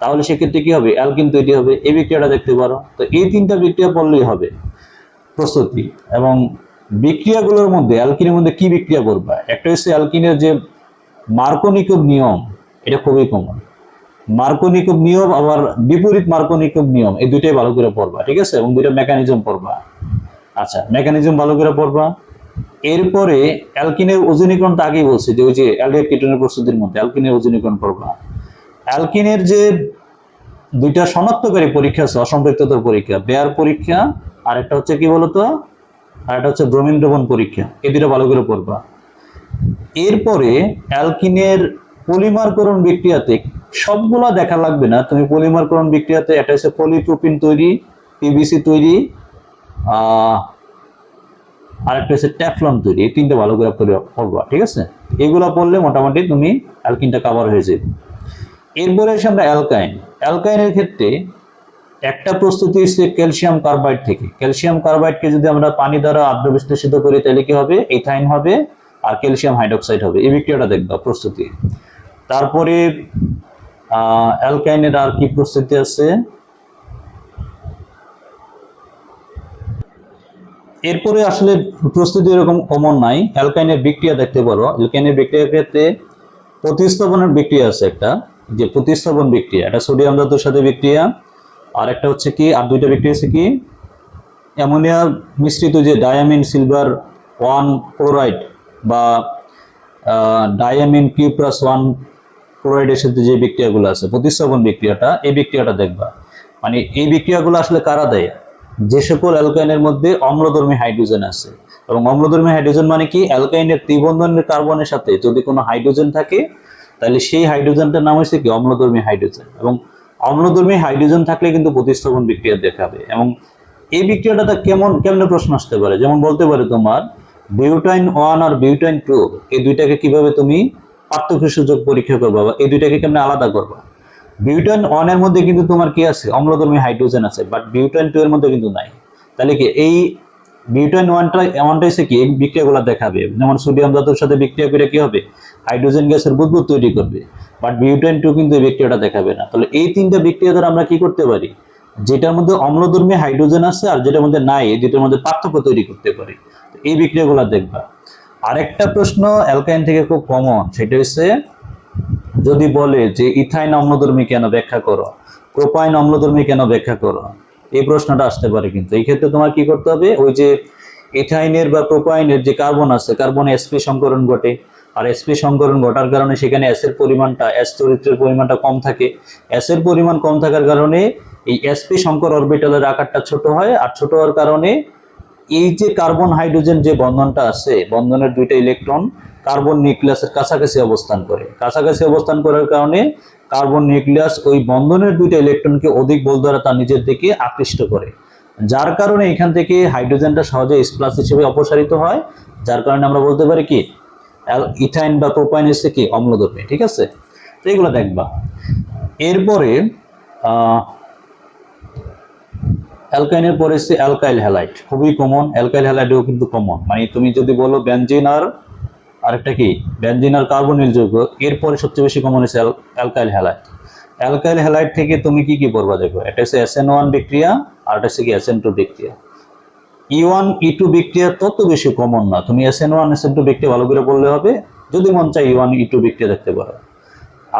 তাহলে সেক্ষেত্রে কি হবে? অ্যালকিন তৈরি হবে, এই বিক্রিয়াটা দেখতে পারো। তো এই 3টা বিক্রিয়া পড়লেই হবে প্রস্তুতি। এবং বিক্রিয়াগুলোর মধ্যে অ্যালকিনের মধ্যে কি বিক্রিয়া করবা, একটা হচ্ছে অ্যালকিনের যে মার্কোনিকভ নিয়ম, এটা খুবই কমন। মার্কোনিকভ নিয়ম আবার বিপরীত মার্কোনিকভ নিয়ম, এই দুইটাই ভালো করে পড়বা, ঠিক আছে। এবং দুইটা মেকানিজম পড়বা। আচ্ছা, মেকানিজম ভালো করে পড়বা। এরপরে অ্যালকিনের ওজনীকরণটা আগেই বলছি, যে ওই যে অ্যালডিহাইড কিটোনের প্রস্তুতির মধ্যে অ্যালকিনের ওজনীকরণ পড়বা। অ্যালকিনের যে দুইটা শনাক্তকারী পরীক্ষা আছে, অসম্পৃক্ততার পরীক্ষা, বেয়ার পরীক্ষা, আর একটা হচ্ছে কি বলতো, আর একটা হচ্ছে ব্রোমিন দ্রবণ পরীক্ষা, এই দুটো ভালো করে পড়বা। এরপরে অ্যালকিনের পলিমারকরণ বিক্রিয়াতে সবগুলা দেখা লাগবে না, তুমি পলিমারকরণ বিক্রিয়াতে একটা হচ্ছে পলিপ্রোপিন তৈরি, পিভিসি তৈরি, আর একটা হচ্ছে ট্যাফলন তৈরি, এই 3টা ভালো করে পড়বা, ঠিক আছে। এগুলা পড়লে মোটামুটি তুমি অ্যালকিনটা কভার হয়ে যাবে। এরপরে এসে আমরা অ্যালকাইনের ক্ষেত্রে একটা প্রস্তুতি হচ্ছে ক্যালসিয়াম কার্বাইড থেকে। ক্যালসিয়াম কার্বাইডকে যদি আমরা পানি দ্বারা আদ্র বিশ্লেষিত করি তাহলে কি হবে? ইথাইন হবে আর ক্যালসিয়াম হাইড্রোক্সাইড হবে, এই বিক্রিয়াটা দেখবা প্রস্তুতি। তারপরে অ্যালকাইনের আর কি প্রস্তুতি আছে, এরপরে আসলে প্রস্তুতি এরকম কমন নাই। অ্যালকাইনের বিক্রিয়া দেখতে পারো। অ্যালকাইনের বিক্রিয়ার ক্ষেত্রে প্রতিস্থাপনের বিক্রিয়া আছে একটা, যে প্রতিস্থাপন বিক্রিয়া, এটা সোডিয়াম ধাতুর সাথে বিক্রিয়া, আর একটা হচ্ছে কি, আর দুইটা বিক্রিয়া হচ্ছে কি অ্যামোনিয়া মিশ্রিত যে ডায়ামিন সিলভার 1 ক্লোরাইড বা ডায়ামিন Q+1 ক্লোরাইডের সাথে যে বিক্রিয়াগুলো আছে, প্রতিস্থাপন বিক্রিয়াটা, এই বিক্রিয়াটা দেখবা। মানে এই বিক্রিয়াগুলো আসলে কারা দেয়? যে সকল অ্যালকাইনের মধ্যে অম্লধর্মী হাইড্রোজেন আছে। এবং অম্লধর্মী হাইড্রোজেন মানে কি? অ্যালকাইনের ত্রিবন্ধনের কার্বনের সাথে যদি কোনো হাইড্রোজেন থাকে তাহলে সেই হাইড্রোজেনটার নাম হচ্ছে কি? অম্লধর্মী হাইড্রোজেন। এবং অম্লধর্মী হাইড্রোজেন থাকলে কিন্তু প্রতিস্থাপন বিক্রিয়া দেখাবে। এবং এই বিক্রিয়াটা কেমনে প্রশ্ন আসতে পারে, যেমন বলতে পারে তোমার বিউটাইন 1 আর বিউটাইন 2, এই দুইটাকে কিভাবে তুমি পার্থক্য সূচক পরীক্ষা করবা বা এই দুইটাকে কেমনে আলাদা করবা। বিউটেন 1 এর মধ্যে কিন্তু তোমার কি আছে, অম্লধর্মী হাইড্রোজেন আছে, বাট বিউটেন 2 এর মধ্যে কিন্তু নাই। তাহলে কি এই বিউটেন 1টা এসে কি এই বিক্রিয়াগুলো দেখাবে, যেমন সোডিয়াম ধাতুর সাথে বিক্রিয়া করে কি হবে, হাইড্রোজেন গ্যাসের বুদবুদ তৈরি করবে, বাট বিউটেন 2 কিন্তু এই বিক্রিয়াটা দেখাবে না। তাহলে এই তিনটা বিক্রিয়া দ্বারা আমরা কি করতে পারি, যেটার মধ্যে অম্লধর্মী হাইড্রোজেন আছে আর যেটার মধ্যে নাই, এই দুটোর মধ্যে পার্থক্য তৈরি করতে পারি। এই বিক্রিয়াগুলো দেখবা। আরেকটা প্রশ্ন অ্যালকাইন থেকে খুব কমন, সেটা হচ্ছে যদি বলে যে ইথাইন অম্লধর্মী কেন ব্যাখ্যা করো, প্রোপাইন অম্লধর্মী কেন ব্যাখ্যা করো, এই প্রশ্নটা আসতে পারে। কিন্তু এই ক্ষেত্রে তোমার কি করতে হবে, ওই যে ইথাইনের বা প্রোপাইনের যে কার্বন আছে, কার্বনে sp সংকরণ ঘটে, আর sp সংকরণ ঘটার কারণে সেখানে এস চরিত্রের পরিমাণটা কম থাকে। এস এর পরিমাণ কম থাকার কারণে এই sp সংকর অরবিটালের আকারটা ছোট হয়, আর ছোট হওয়ার কারণে এই যে কার্বন হাইড্রোজেন যে বন্ধনটা আছে, বন্ধনের দুইটা ইলেকট্রন কার্বন নিউক্লিয়াসের কাছাকাছি অবস্থান করে। কাছাকাছি অবস্থান করার কারণে কার্বন নিউক্লিয়াস ওই বন্ধনের দুইটা ইলেকট্রনকে অধিক বল দ্বারা তার নিজের দিকে আকৃষ্ট করে, যার কারণে এখান থেকে হাইড্রোজেনটা সহজে H+ হিসেবে অপসারিত হয়, যার কারণে আমরা বলতে পারি কি ইথাইন বা প্রোপাইন হচ্ছে কি অম্লধর্মী। ঠিক আছে, তো এগুলো দেখবা। এরপরে অ্যালকাইনের পরে হচ্ছে অ্যালকাইল হ্যালাইড, খুবই কমন। অ্যালকাইল হ্যালাইডও কিন্তু কমন, মানে তুমি যদি বলো বেনজিন আর আরেকটা কি বেনজিন আর কার্বনিল যৌগ, এরপরে সবচেয়ে বেশি কমন হচ্ছে অ্যালকাইল হ্যালাইড। অ্যালকাইল হ্যালাইড থেকে তুমি কি কি পড়বা দেখো, এটা হচ্ছে SN1 বিক্রিয়া আর এটা হচ্ছে কি SN2 বিক্রিয়া। E1 E2 বিক্রিয়া তত বেশি কমন না, তুমি SN1 SN2 বিক্রিয়া ভালো করে বললে হবে, যদি মন চাই E1 E2 বিক্রিয়া দেখতে পারো।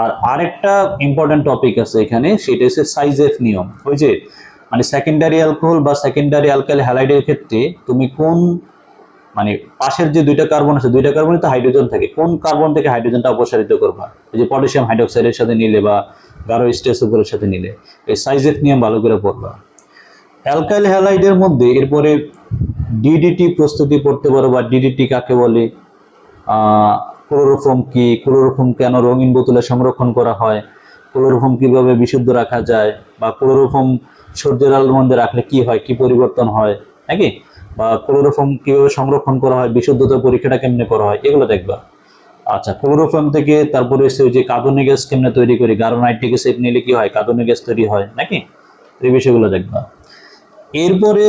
আর আরেকটা ইম্পর্টেন্ট টপিক আছে এখানে, সেটা হচ্ছে সাইজেফ নিয়ম। ওই যে মানে সেকেন্ডারি অ্যালকোহল বা সেকেন্ডারি অ্যালকাইল হ্যালাইডের ক্ষেত্রে তুমি কোন মানে পাশের যে দুইটা কার্বন আছে, দুইটা কার্বনে তো হাইড্রোজেন থাকে, কোন কার্বন থেকে হাইড্রোজেনটা অপসারিত করবা, এই যে পটাশিয়াম হাইড্রোক্সাইডের সাথে নিলে বা গাঢ় স্টেসোফোরের সাথে নিলে, এই সাইজেফ নিয়ম ভালো করে পড়বা। অ্যালকাইল হ্যালাইডের মধ্যে এরপরে ডিডিটি প্রস্তুতি পড়তে পারো, বা ডিডিটি কাকে বলে, ক্লোরোফর্ম কি, ক্লোরোফর্ম কেন রঙিন বোতলে সংরক্ষণ করা হয়, ক্লোরোফর্ম কিভাবে বিশুদ্ধ রাখা যায়, বা ক্লোরোফর্ম সূর্যের আলোর মধ্যে রাখলে কি হয়, কি পরিবর্তন হয় নাকি, বা ক্লোরোফর্ম কিভাবে সংরক্ষণ করা হয়, বিশুদ্ধতার পরীক্ষাটা কেমনে করা হয়, এগুলো দেখবা। আচ্ছা, ক্লোরোফর্ম থেকে তারপরে এসে ওই যে কার্বনিক গ্যাস কেমনে তৈরি করি, গাঢ় নাইট্রিক অ্যাসিড নিলে কি হয়, কার্বনিক গ্যাস তৈরি হয় নাকি, এই বিষয়গুলো দেখবা। এরপরে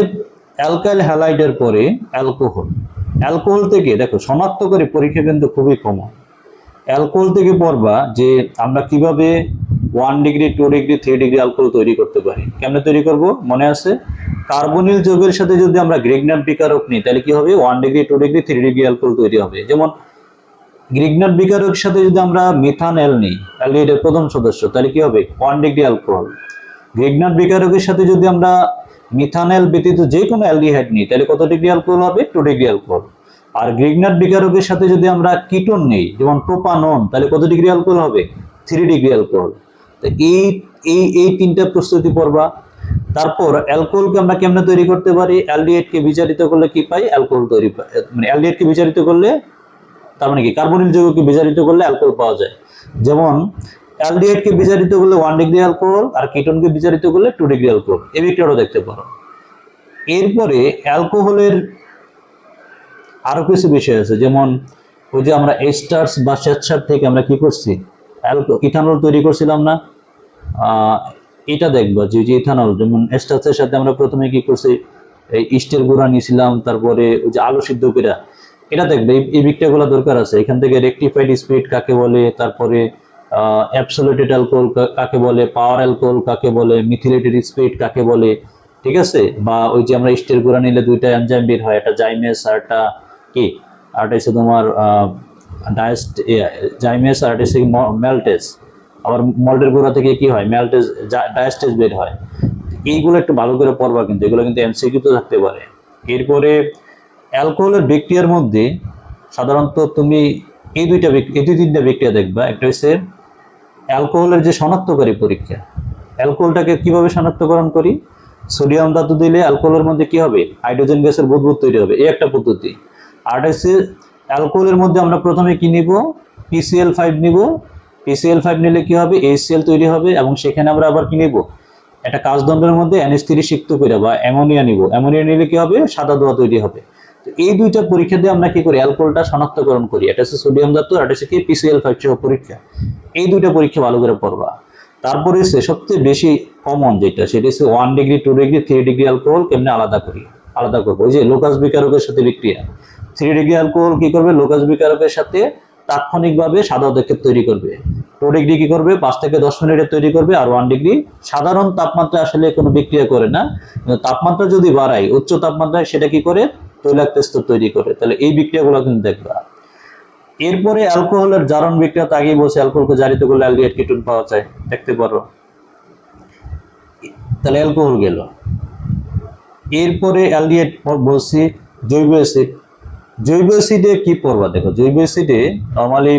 অ্যালকাইল হ্যালাইডের পরে অ্যালকোহল। অ্যালকোহল থেকে দেখো শনাক্তকারী পরীক্ষা কিন্তু খুবই কমন। অ্যালকোহল থেকে পড়বা যে আমরা কিভাবে 1 ডিগ্রি 2 ডিগ্রি 3 ডিগ্রি অ্যালকোহল তৈরি করতে পারি। কেমনে তৈরি করব মনে আছে, কার্বনিল যৌগের সাথে যদি আমরা গ্রিগনাট বিকারক নিই তাহলে কি হবে, 1 ডিগ্রি 2 ডিগ্রি 3 ডিগ্রি অ্যালকোহল তৈরি হবে। যেমন গ্রিগনাট বিকারকের সাথে যদি আমরা মিথানল নিই, অ্যালডিহাইডের প্রথম সদস্য, তাহলে কি হবে 1 ডিগ্রি অ্যালকোহল। গ্রিগনাট বিকারকের সাথে যদি আমরা মিথানল ব্যতীত যে কোনো অ্যালডিহাইড নিই তাহলে কত ডিগ্রি অ্যালকোহল হবে, 2 ডিগ্রি অ্যালকোহল। আর গ্রিগনাট বিকারকের সাথে যদি আমরা কিটোন নেই, যেমন প্রোপানন, তাহলে কত ডিগ্রি অ্যালকোহল হবে, 3 ডিগ্রি অ্যালকোহল। তো এই তিনটা প্রস্তুতি পড়বা। তারপর অ্যালকোহলকে আমরা কেমনে তৈরি করতে পারি, অ্যালডিহাইডকে বিচারিত করলে কি পাই, অ্যালকোহল তৈরি পাই, মানে অ্যালডিহাইডকে বিচারিত করলে তার মানে কি কার্বনিল যৌগকে বিচারিত করলে অ্যালকোহল পাওয়া যায়। যেমন অ্যালডিহাইডকে বিচারিত করলে 1 ডিগ্রি অ্যালকোহল, আর কিটোনকে বিচারিত করলে 2 ডিগ্রি অ্যালকোহল, এই বিক্রিয়াটা দেখতে পারো। এরপরে অ্যালকোহলের আরো কিছু বিষয় আছে, যেমন ওই যে আমরা এস্টার্স বা শ্বেতসার থেকে আমরা কি করছি, ইথানল তৈরি করছিলাম না, এটা দেখবো যে ইথানল, যেমন এস্টার্সের সাথে আমরা প্রথমে কি করছি, এই ইস্টের গুঁড়া নিয়েছিলাম, তারপরে ওই যে আলু সিদ্ধ করে, এটা দেখবে এই বিক্রিয়াগুলো দরকার আছে। এখান থেকে রেকটিফাইড স্পিরিট কাকে বলে, তারপরে অ্যাবসোলিউটেড অ্যালকোহল কাকে বলে, পাওয়ার অ্যালকোহল কাকে বলে, মিথিলেটেড স্পিরিট কাকে বলে, ঠিক আছে। বা ওই যে আমরা ইস্টের গুঁড়া নিলে দুইটা এনজাইম বের হয়, একটা জাইমেস আর একটা কি, আর এটা হচ্ছে তোমার জাইমেস আর এটা হচ্ছে ম্যালটেজ। আবার মল্টের গুঁড়া থেকে কি হয়, ম্যালটেজ ডায়াস্টেজ বের হয়। এইগুলো একটু ভালো করে পড়বা, কিন্তু এগুলো কিন্তু এমসিকিউতে থাকতে পারে। এরপরে অ্যালকোহলের বিক্রিয়ার মধ্যে সাধারণত তুমি এই দুই তিনটা বিক্রিয়া দেখবা। একটা হচ্ছে অ্যালকোহলের যে শনাক্তকারী পরীক্ষা, অ্যালকোহলটাকে কিভাবে শনাক্তকরণ করি, সোডিয়াম ধাতু দিলে অ্যালকোহলের মধ্যে কি হবে, হাইড্রোজেন গ্যাসের বুদবুদ তৈরি হবে, এই একটা পদ্ধতি। আর হচ্ছে অ্যালকোহলের মধ্যে আমরা প্রথমে কি নিব, PCl5 নিব। PCl5 নিলে কি হবে, HCl তৈরি হবে, এবং সেখানে আমরা আবার কি নিব, একটা কাচদণ্ডের মধ্যে NH3 সিক্ত করে বা অ্যামোনিয়া নিব। অ্যামোনিয়া নিলে কি হবে, সাদা ধোঁয়া তৈরি হবে। তো এই দুইটা পরীক্ষা দিয়ে আমরা কি করি, অ্যালকোহলটা শনাক্তকরণ করি। এটা হচ্ছে সোডিয়াম ধাতু আর এটা হচ্ছে কি PCl5 সহ পরীক্ষা। এই দুইটা পরীক্ষা ভালো করে পড়বা। তারপরে হচ্ছে সবচেয়ে বেশি কমন যেটা, সেটা হচ্ছে 1 ডিগ্রি 2 ডিগ্রি 3 ডিগ্রি অ্যালকোহল কেমনে আলাদা করবো। ওই যে লোকাস বিকারকের সাথে বিক্রিয়া, 3 ডিগ্রি অ্যালকোহল কি করবে, লোকাস বিকারকের সাথে তাৎক্ষণিকভাবে সাদা উদ্দক্ষেপ তৈরি করবে। 2 ডিগ্রি কি করবে, 5 থেকে 10 মিনিটে তৈরি করবে। আর 1 ডিগ্রি সাধারণ তাপমাত্রা আসলে কোনো বিক্রিয়া করে না, কিন্তু তাপমাত্রা যদি বাড়ায় উচ্চ তাপমাত্রায় সেটা কি করে, তৈলাক্ত স্তর তৈরি করে। তাহলে এই বিক্রিয়াগুলো কিন্তু দেখবা। এরপরে অ্যালকোহলের জারণ বিক্রিয়া, তো আগেই বলছে অ্যালকোহলকে জারিত করলে অ্যালডিহাইড কিটোন পাওয়া যায়, দেখতে পারো। তাহলে অ্যালকোহল গেল। এরপরে অ্যালডিহাইড বলছি জৈব অ্যাসিড। জৈব অ্যাসিডে কি পড়বা দেখো, জৈব অ্যাসিডে নরমালি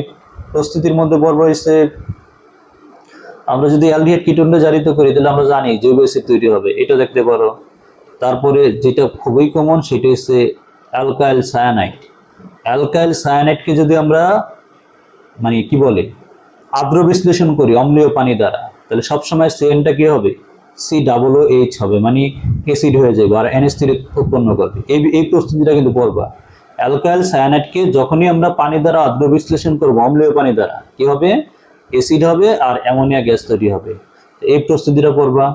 প্রস্তুতির মধ্যে পড়বা হচ্ছে, আমরা যদি অ্যালডিহাইড কিটোনটা জারিত করি তাহলে আমরা জানি জৈব অ্যাসিড তৈরি হবে, এটা দেখতে পারো। তারপরে যেটা খুবই কমন সেটা হচ্ছে অ্যালকাইল সায়ানাইড। অ্যালকাইল সায়ানাইডকে যদি আমরা মানে কি বলে আর্দ্র বিশ্লেষণ করি অম্লীয় পানি দ্বারা, তাহলে সবসময় CN-টা কি হবে, COOH হবে, মানে অ্যাসিড হয়ে যাবে আর NH3 উৎপন্ন করবে। এই প্রস্তুতিটা কিন্তু পড়বা। অ্যালকাইল সায়ানাইডকে যখনই আমরা পানি দ্বারা আর্দ্র বিশ্লেষণ করবো অম্লীয় পানি দ্বারা, কি হবে, অ্যাসিড হবে আর অ্যামোনিয়া গ্যাস তৈরি হবে। এই প্রস্তুতিটা পড়বা।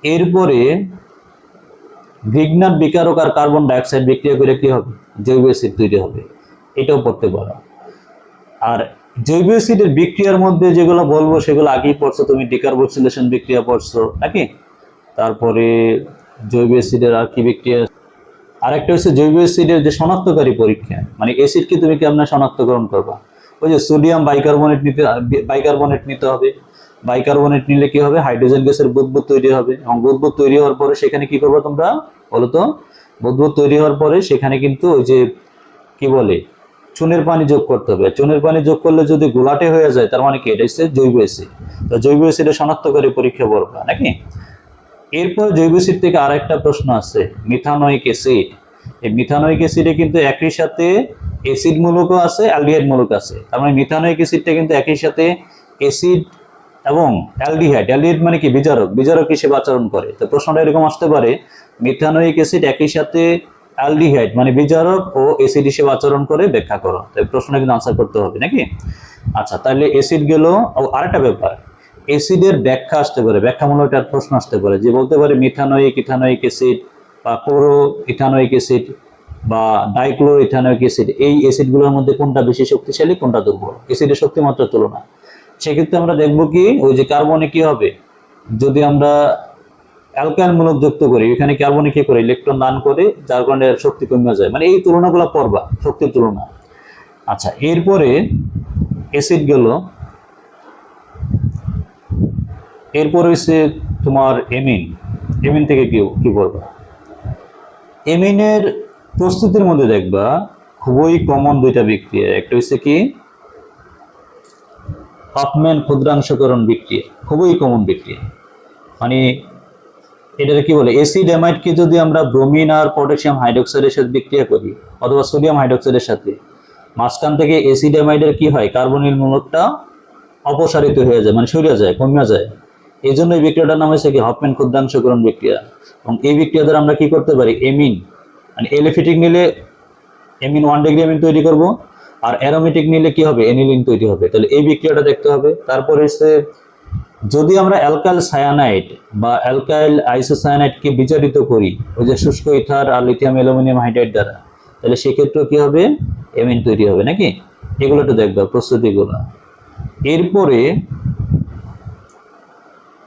এরপরে গ্রিগনার বিকারক আর কার্বন ডাইঅক্সাইড বিক্রিয়া করে কি হবে, জৈব অ্যাসিড তৈরি হবে, এটাও পড়তে পারো। আর জৈব অ্যাসিডের বিক্রিয়ার মধ্যে যেগুলো বলবো সেগুলো আগেই পড়ছো তুমি, ডিকার্বক্সিলেশন বিক্রিয়া পড়ছো নাকি। তারপরে জৈব অ্যাসিডের আর কি বিক্রিয়া, আরেকটা হচ্ছে জৈব অ্যাসিডের যে শনাক্তকারী পরীক্ষা, মানে অ্যাসিডকে তুমি কেমন শনাক্তকরণ করবা। ওই যে সোডিয়াম বাইকার্বনেট নিতে হবে। বাইকার্বনেট নিলে কি হবে, হাইড্রোজেন গ্যাসের বুদবুদ তৈরি হবে, এবং বুদবুদ তৈরি হওয়ার পরে সেখানে কি করবো তোমরা বলো তো, বুদবুদ তৈরি হওয়ার পরে সেখানে কিন্তু ওই যে কি বলে চুনের পানি যোগ করতে হবে। চুনের পানি যোগ করলে যদি গোলাটে হয়ে যায় তার মানে কি, এটা হচ্ছে জৈব অ্যাসিড। তো জৈব অ্যাসিডের শনাক্তকারী পরীক্ষা পড়বা নাকি। এরপর জৈব অ্যাসিড থেকে আরেকটা প্রশ্ন আছে, মিথানোয়িক অ্যাসিড। এই মিথানোয়িক অ্যাসিডে কিন্তু একই সাথে অ্যাসিড মূলকও আছে, অ্যালডিহাইড মূলক আছে। তার মানে মিথানোয়িক অ্যাসিডটা কিন্তু একই সাথে অ্যাসিড এবং অ্যালডিহাইড মানে কি, বিজারক হিসেবে আচরণ করে। তো প্রশ্নটা এরকম আসতে পারে, মিথানোয়িক অ্যাসিড একই সাথে অ্যালডিহাইড মানে বিজারক ও অ্যাসিড হিসেবে আচরণ করে, ব্যাখ্যা করো। তাই প্রশ্নটা কিন্তু আনসার করতে হবে নাকি। আচ্ছা, তাহলে অ্যাসিড গেল। আরেকটা ব্যাপার, অ্যাসিডের ব্যাখ্যা আসতে পারে, ব্যাখ্যামূলক একটা প্রশ্ন আসতে পারে, যে বলতে পারে মিথানোয়িক ইথানোয়িক অ্যাসিড বা ক্লোরো ইথানোয়িক অ্যাসিড বা ডাইক্লোরো ইথানোয়িক অ্যাসিড, এই অ্যাসিডগুলোর মধ্যে কোনটা বেশি শক্তিশালী, কোনটা দুর্বল, অ্যাসিডের শক্তিমাত্রার তুলনা। সেক্ষেত্রে আমরা দেখবো কি, ওই যে কার্বনে কি হবে, যদি আমরা অ্যালকাইল মূলক যুক্ত করি, এখানে কার্বনে কি করে, ইলেকট্রন দান করে, যার কারণে শক্তি কমে যায়। মানে এই তুলনাগুলো পড়বা, শক্তির তুলনা। আচ্ছা, এরপরে অ্যাসিড গেল। এরপর হচ্ছে তোমার এমিন থেকে কি বলবো, এমিনের প্রস্তুতির মধ্যে দেখবা খুবই কমন দুইটা বিক্রিয়া। একটা হচ্ছে কি হফম্যান ক্ষুদ্রাংশকরণ বিক্রিয়া, খুবই কমন বিক্রিয়া। মানে এটাকে কি বলে, অ্যাসিড অ্যামাইডকে যদি আমরা ব্রোমিন আর পটাশিয়াম হাইড্রোক্সাইডের সাথে বিক্রিয়া করি অথবা সোডিয়াম হাইড্রোক্সাইডের সাথে, মাঝখান থেকে অ্যাসিড অ্যামাইডের কি হয়, কার্বনিল মূলকটা অপসারিত হয়ে যায়, মানে সরে যায়, কমে যায়। এই জন্য এই বিক্রিয়াটার নাম হচ্ছে কি হফম্যান ক্ষুদ্রাংশকরণ বিক্রিয়া। এবং এই বিক্রিয়া দ্বারা আমরা কি করতে পারি, এমিন মানে এলিফিটিক নিলে এমিন 1 ডিগ্রি এমিন তৈরি করব, আর অ্যারোমেটিক নিলে কি হবে, এনিলিন তৈরি হবে। তাহলে এই বিক্রিয়াটা দেখতে হবে। তারপরে হচ্ছে যদি আমরা অ্যালকাইল সায়ানাইড বা অ্যালকাইল আইসোসায়ানাইডকে বিজারিত করি ওই যে শুষ্ক ইথার আর লিথিয়াম অ্যালুমিনিয়াম হাইড্রাইড দ্বারা, তাহলে সেক্ষেত্রে কি হবে, এমিন তৈরি হবে নাকি। এগুলো একটু দেখবা প্রস্তুতিগুলো। এরপরে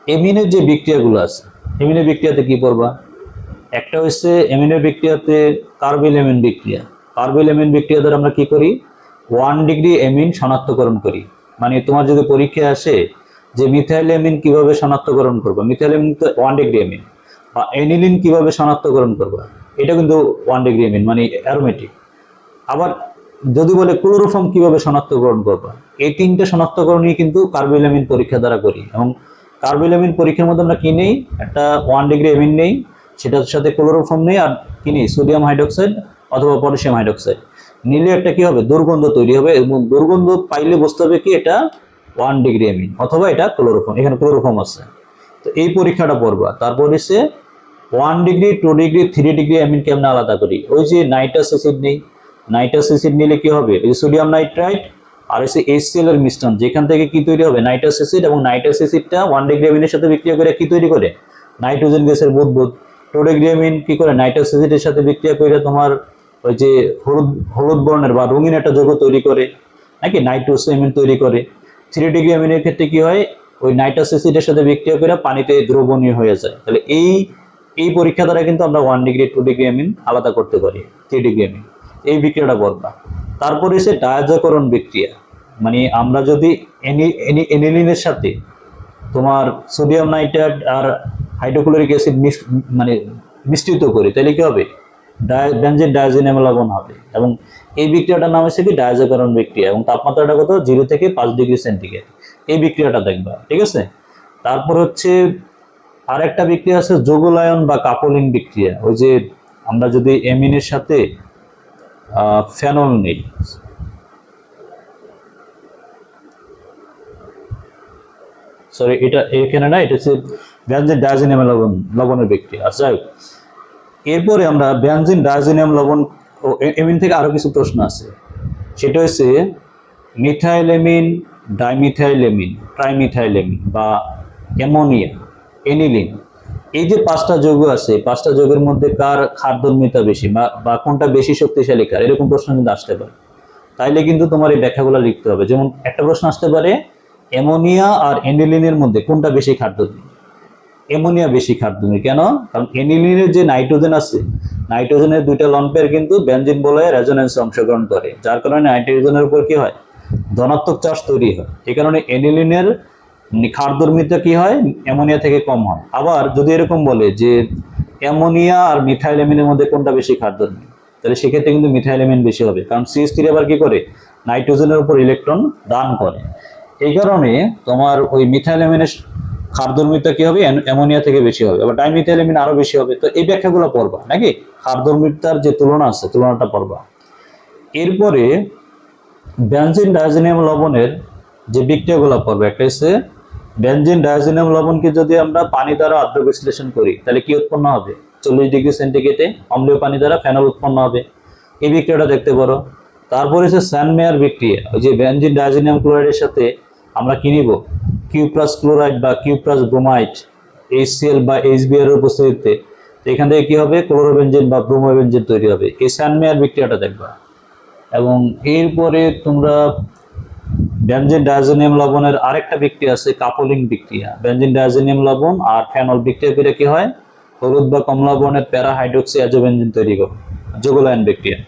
এমিনের যে বিক্রিয়াগুলো আছে, এমিনের বিক্রিয়াতে কি করবা, একটা হচ্ছে এমিনের বিক্রিয়াতে কার্বিল এমিন বিক্রিয়া। কার্বিল এমিন বিক্রিয়া দ্বারা আমরা কি করি, 1 ডিগ্রি এমিন শনাক্তকরণ করি। মানে তোমার যদি পরীক্ষায় আসে যে মিথাইল এমিন কিভাবে শনাক্তকরণ করবা, মিথাইল এমিন তো 1 ডিগ্রি এমিন, বা এনিলিন কিভাবে শনাক্তকরণ করবা, এটা কিন্তু 1 ডিগ্রি এমিন মানে অ্যারোমেটিক। আবার যদি বলে ক্লোরোফর্ম কিভাবে শনাক্তকরণ করবা, এই তিনটা শনাক্তকরণই কিন্তু কার্বিল এমিন পরীক্ষা দ্বারা করি। এবং কার্বিল এমিন পরীক্ষার মধ্যে আমরা কি নেই, একটা 1 ডিগ্রি এমিন নেই, সেটার সাথে ক্লোরোফর্ম নেই, আর কি নেই, সোডিয়াম হাইড্রোক্সাইড অথবা পটাশিয়াম হাইড্রোক্সাইড নিলে একটা কি হবে, দুর্গন্ধ তৈরি হবে। এবং দুর্গন্ধ পাইলে বুঝতে হবে কি এটা 1 ডিগ্রি এমিন অথবা এটা ক্লোরোফর্ম, এখানে ক্লোরোফর্ম আছে। তো এই পরীক্ষাটা পড়বা। তারপর হচ্ছে 1 ডিগ্রি 2 ডিগ্রি 3 ডিগ্রি এমিন কেমন আলাদা করি, ওই যে নাইট্রাস অ্যাসিড নেই, নাইট্রাস অ্যাসিড নিলে কি হবে, এই সোডিয়াম নাইট্রাইট আর হচ্ছে HCl এর মিশ্রণ, যেখান থেকে কি তৈরি হবে, নাইট্রাস অ্যাসিড, এবং নাইট্রাস অ্যাসিডটা 1-ডিগ্রামিনের সাথে বিক্রিয়া করে কি তৈরি করে, নাইট্রোজেন গ্যাসের বুদবুদ। 2-ডিগ্রামিন কি করে, নাইট্রাস অ্যাসিডের সাথে বিক্রিয়া করে তোমার ওই যে হলুদ হলুদ বর্ণের বা রঙিন একটা যৌগ তৈরি করে, নাকি নাইট্রোসামিন তৈরি করে। 3-ডিগ্রামিনের ক্ষেত্রে কি হয়, ওই নাইট্রাস অ্যাসিডের সাথে বিক্রিয়া করে পানিতে দ্রবণীয় হয়ে যায়। তাহলে এই পরীক্ষা দ্বারা কিন্তু আমরা 1 ডিগ্রি 2-ডিগ্রামিন আলাদা করতে পারি, 3-ডিগ্রামিন। এই বিক্রিয়াটা বলবা। তারপরে এসে ডায়াজকরণ বিক্রিয়া, মানে আমরা যদি এনিলিনের সাথে তোমার সোডিয়াম নাইট্রেট আর হাইড্রোক্লোরিক অ্যাসিড মানে মিশ্রিত করি, তাহলে কি হবে, বেনজিন ডায়াজিনাম লবণ হবে। এবং এই বিক্রিয়াটার নাম হচ্ছে কি ডায়াজকরণ বিক্রিয়া, এবং তাপমাত্রাটা কত, 0 থেকে 5 ডিগ্রি সেন্টিগ্রেড। এই বিক্রিয়াটা দেখবা, ঠিক আছে। তারপর হচ্ছে আর একটা বিক্রিয়া আছে যোগলায়ন বা কাপলিং বিক্রিয়া। ওই যে আমরা যদি অ্যামিনের সাথে ফেনল নেই, সরি এটা এখানে না, এটা হচ্ছে বেনজিন ডায়াজিনাম লবণের বিক্রিয়া। আচ্ছা, এরপরে আমরা বেনজিন ডায়াজিনাম লবণ ও অ্যামিন থেকে আরো কিছু প্রশ্ন আছে। সেটা হচ্ছে মিথাইলেমিন, ডাইমিথাইলেমিন, ট্রাইমিথাইলেমিন বা অ্যামোনিয়া, এনিলিন। এই যে 5টা যৌগ আছে, 5টা যৌগের মধ্যে কার ক্ষারধর্মিতা বেশি বা কোনটা বেশি শক্তিশালী কার, এরকম প্রশ্ন কিন্তু আসতে পারে। তাইলে কিন্তু তোমার এই ব্যাখ্যাগুলো লিখতে হবে। যেমন একটা প্রশ্ন আসতে পারে, অ্যামোনিয়া আর এনিলিনের মধ্যে কোনটা বেশি ক্ষারধর্মী। অ্যামোনিয়া বেশি ক্ষারধর্মী, কেন? কারণ এনিলিনের যে নাইট্রোজেন আছে, নাইট্রোজেনের 2টা লন পেয়ার কিন্তু বেনজিন বলয়ে রেজোনেন্সে অংশগ্রহণ করে, যার কারণে নাইট্রোজেনের উপর কি হয়, ধনাত্মক চার্জ তৈরি হয়। এই কারণে এনিলিনের ক্ষারধর্মিতা কি হয়, অ্যামোনিয়া থেকে কম হয়। আবার যদি এরকম বলে যে অ্যামোনিয়া আর মিথাইলেমিনের মধ্যে কোনটা বেশি ক্ষারধর্মী, তাহলে সেক্ষেত্রে কিন্তু মিথাইলেমিন বেশি হবে, কারণ CH3 আবার কি করে, নাইট্রোজেনের উপর ইলেকট্রন দান করে। এই কারণে তোমার ওই মিথাইলেমিনের ক্ষারধর্মিতা কি হবে, অ্যামোনিয়া থেকে বেশি হবে। আবার ডাইমিথাইলেমিন আরো বেশি হবে। তো এই ব্যাখ্যাগুলো পড়বা, নাকি ক্ষারধর্মিতার যে তুলনা আছে, তুলনাটা পড়বা। এরপরে বেনজিন ডায়াজিনাম লবণের যে বিক্রিয়াগুলো পড়বে, একটা হচ্ছে বেনজিন ডায়াজিনাম লবণকে যদি আমরা পানি দ্বারা আদ্র বিশ্লেষণ করি, তাহলে কি উৎপন্ন হবে, 40 ডিগ্রি সেন্টিগ্রেডে অম্লীয় পানি দ্বারা ফেনল উৎপন্ন হবে। এই বিক্রিয়াটা দেখতে পারো। তারপরে হচ্ছে স্যানমেয়ার বিক্রিয়া, ওই যে বেনজিন ডায়াজিনাম ক্লোরাইডের সাথে আমরা কি নিব, কিউপ্রাস ক্লোরাইড বা কিউপ্রাস ব্রোমাইড, HCl বা HBr এর উপস্থিতিতে, তো এখান থেকে কি হবে, ক্লোরোবেনজিন বা ব্রোমোবেনজিন তৈরি হবে। এই স্যানমেয়ার বিক্রিয়াটা দেখবা। এবং এরপরে তোমরা বেনজিন ডায়াজিনাম লবণের আরেকটা বিক্রিয়া আছে, কাপলিং বিক্রিয়া। বেনজিন ডায়াজিনাম লবণ আর ফেনল বিক্রিয়া করে কি হয়, হলুদ বা কমলা বর্ণের প্যারা হাইড্রোক্সি অ্যাজোবেনজিন তৈরি করে, যোগলায়ন বিক্রিয়া।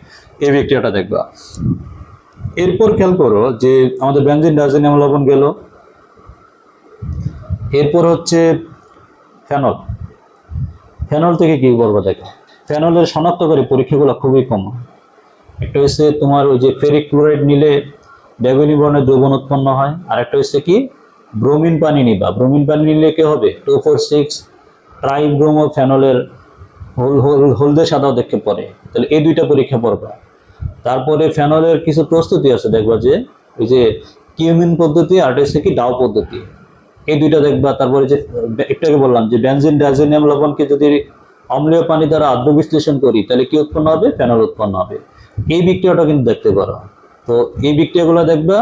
এই বিক্রিয়াটা দেখবা। এরপর খেয়াল করো যে আমাদের বেনজিন ডায়াজিনাম লবণ গেল, এরপর হচ্ছে ফেনল। ফেনল থেকে কি করবো দেখো, ফেনলের শনাক্তকারী পরীক্ষাগুলো খুবই কম। একটা হচ্ছে তোমার ওই যে ফেরিক ক্লোরাইড নিলে বেগুনি বর্ণের দ্রবণ উৎপন্ন হয়, আর একটা হচ্ছে কি ব্রোমিন পানি নিবা, ব্রোমিন পানি নিলে কি হবে, 2,4,6 ট্রাইব্রোমো ফেনলের হলদে সাদাও দেখতে পড়ে। তাহলে এই 2টা পরীক্ষা পড়বা। তারপরে ফেনলের কিছু প্রস্তুতি আছে, দেখবা যে ওই যে কিউমিন পদ্ধতি আর হচ্ছে কি ডাও পদ্ধতি, এই 2টা দেখবা। তারপরে যে একটু আগে বললাম যে বেনজিন ডায়াজিনাম লবণকে যদি অম্লীয় পানি দ্বারা আদ্র বিশ্লেষণ করি, তাহলে কি উৎপন্ন হবে, ফেনল উৎপন্ন হবে। এই বিক্রিয়াটা কিন্তু দেখতে পারো। তো এই বিক্রিয়াগুলো দেখবা।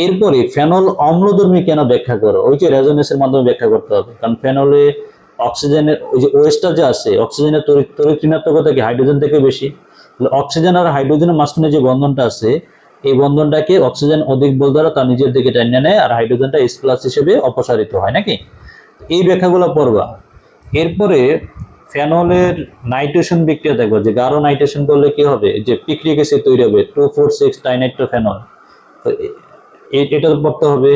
এরপরে ফেনল অম্লধর্মী কেন ব্যাখ্যা করো, ওই যে রেজোনেন্সের মাধ্যমে ব্যাখ্যা করতে হবে। কারণ ফেনলে অক্সিজেনের ওই যে ওয়েস্টটা যে আছে, অক্সিজেনের তড়িৎ ঋণাত্মকতা কি হাইড্রোজেন থেকে বেশি। অক্সিজেন আর হাইড্রোজেনের মাঝখানে যে বন্ধনটা আছে, এই বন্ধনটাকে অক্সিজেন অধিক বল দ্বারা তার নিজের দিকে টেনে নেয়, আর হাইড্রোজেনটা H+ হিসেবে অপসারিত হয়, নাকি। এই ব্যাখ্যাগুলো পড়বা। এরপরে ফেনলের নাইট্রেশন বিক্রিয়া দেখবো, যে গাঢ় নাইট্রেশন করলে কি হবে, যে পিক্রিক অ্যাসিড তৈরি হবে, 2,4,6 ডাইনাইট্রোফেনল। তো এটা পড়তে হবে।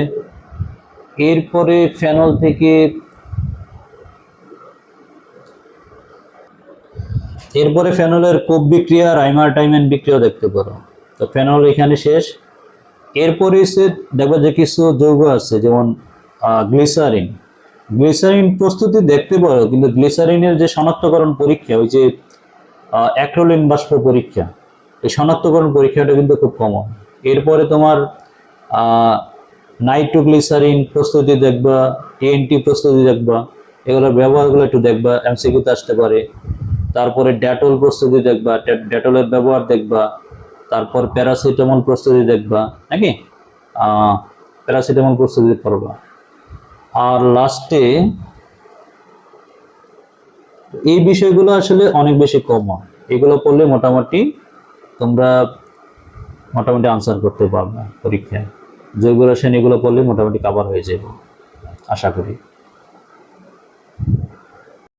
এরপরে ফেনল থেকে ফেনলের কোপ বিক্রিয়া, রাইমার-টাইমেন বিক্রিয়া দেখতে পারো। তো ফেনল এখানে শেষ। এরপরে দেখবা যে কিছু যৌগ আছে, যেমন গ্লিসারিন। গ্লিসারিন প্রস্তুতি দেখতে পারো, কিন্তু গ্লিসারিনের যে শনাক্তকরণ পরীক্ষা, ওই যে অ্যাক্রিলিন বাষ্প পরীক্ষা, এই শনাক্তকরণ পরীক্ষাটা কিন্তু খুব কমন। এরপরে তোমার নাইট্রোগ্লিসারিন প্রস্তুতি দেখবা, TNT প্রস্তুতি দেখবা, এগুলোর ব্যবহারগুলো একটু দেখবা, MCQতে আসতে পারে। তারপরে ডেটল প্রস্তুতি দেখবা, ডেটলের ব্যবহার দেখবা। তারপর প্যারাসিটামল প্রস্তুতি দেখবা, নাকি। প্যারাসিটামল প্রস্তুতি পড়বা। আর লাস্টে এই বিষয়গুলো আসলে অনেক বেশি কমন, এগুলো পড়লে মোটামুটি তোমরা আনসার করতে পারবে পরীক্ষায়। জৈব রসায়ন এগুলো পড়লে মোটামুটি কভার হয়ে যাবে আশা করি।